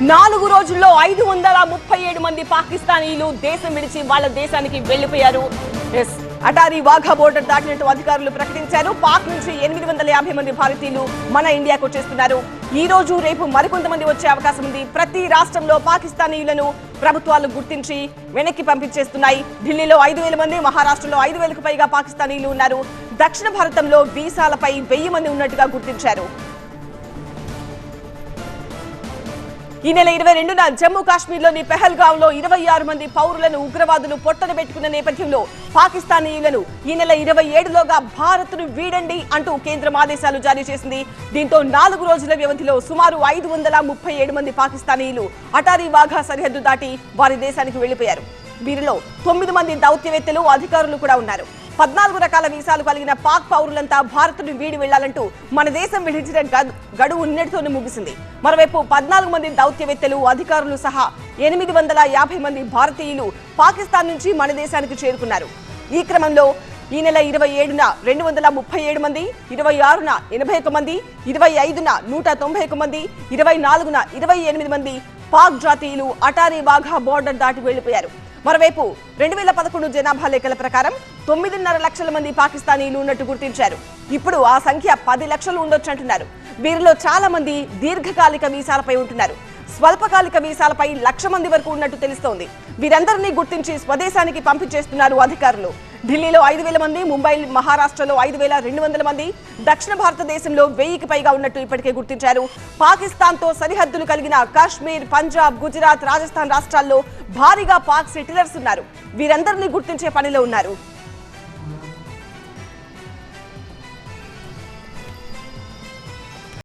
4 రోజుల్లో 537 మంది పాకిస్తానీలు దేశం విడిచి వాళ్ళ దేశానికి వెళ్లిపోయారు. అటారీ వాఘా బోర్డర్ దాటినట్టు అధికారులు ప్రకటించారు. పాక్ నుంచి 850 మంది భారతీయులు మన ఇండియాకు వచ్చేస్తున్నారు. ఈ రోజు రేపు మరికొంతమంది వచ్చే అవకాశం ఉంది. ప్రతి రాష్ట్రంలో పాకిస్తానీయులను ప్రభుత్వాలు గుర్తించి వెనక్కి పంపించేస్తున్నాయి. ఢిల్లీలో 5000 మంది, మహారాష్ట్రలో 5000కు పైగా పాకిస్తానీయులు ఉన్నారు. దక్షిణ భారతంలో వీసాలపై 1000 మంది ఉన్నట్టుగా గుర్తించారు. ఈ నెల 22న జమ్మూ కాశ్మీర్లోని పెహల్గాంలో 26 మంది పౌరులను ఉగ్రవాదులు పొట్టన పెట్టుకున్న నేపథ్యంలో పాకిస్తానీయులను ఈ నెల 27లోగా భారత్ను వీడండి అంటూ కేంద్రం ఆదేశాలు జారీ చేసింది. దీంతో 4 రోజుల వ్యవధిలో సుమారు 537 మంది పాకిస్తానీయులు అటారీ వాఘా సరిహద్దు దాటి వారి దేశానికి వెళ్లిపోయారు. వీరిలో 9 మంది దౌత్యవేత్తలు, అధికారులు కూడా ఉన్నారు. 14 రకాల వీసాలు కలిగిన పాక్ పౌరులంతా భారత్ను వీడి వెళ్లాలంటూ మన దేశం విధించిన గడువు నిన్నటితోనే ముగిసింది. మరోవైపు 14 మంది దౌత్యవేత్తలు, అధికారులు సహా 850 మంది భారతీయులు పాకిస్తాన్ నుంచి మన దేశానికి చేరుకున్నారు. ఈ క్రమంలో ఈ నెల 27న 237 మంది, 26న 81 మంది, 25న 191 మంది, 24న 28 మంది పాక్ జాతీయులు అటారీ వాఘా బోర్డర్ దాటి వెళ్లిపోయారు. మరోవైపు 2011 జనాభా లెక్కల ప్రకారం 9.5 లక్షల మంది పాకిస్తానీలు ఉన్నట్టు గుర్తించారు. ఇప్పుడు ఆ సంఖ్య 10 లక్షలు ఉండొచ్చంటున్నారు. వీరిలో చాలా మంది దీర్ఘకాలిక వీసాలపై ఉంటున్నారు. స్వల్పకాలిక వీసాలపై 1,00,000 మంది వరకు ఉన్నట్టు తెలుస్తోంది. వీరందరినీ గుర్తించి స్వదేశానికి పంపించేస్తున్నారు అధికారులు. ఢిల్లీలో 5,000 మంది, ముంబై, మహారాష్ట్రలో 5,200 మంది, దక్షిణ భారతదేశంలో 1000కి పైగా ఉన్నట్టు ఇప్పటికే గుర్తించారు. పాకిస్తాన్తో సరిహద్దులు కలిగిన కాశ్మీర్, పంజాబ్, గుజరాత్, రాజస్థాన్ రాష్ట్రాల్లో భారీగా పాక్ సెటిలర్స్ ఉన్నారు. వీరందరినీ గుర్తించే పనిలో ఉన్నారు.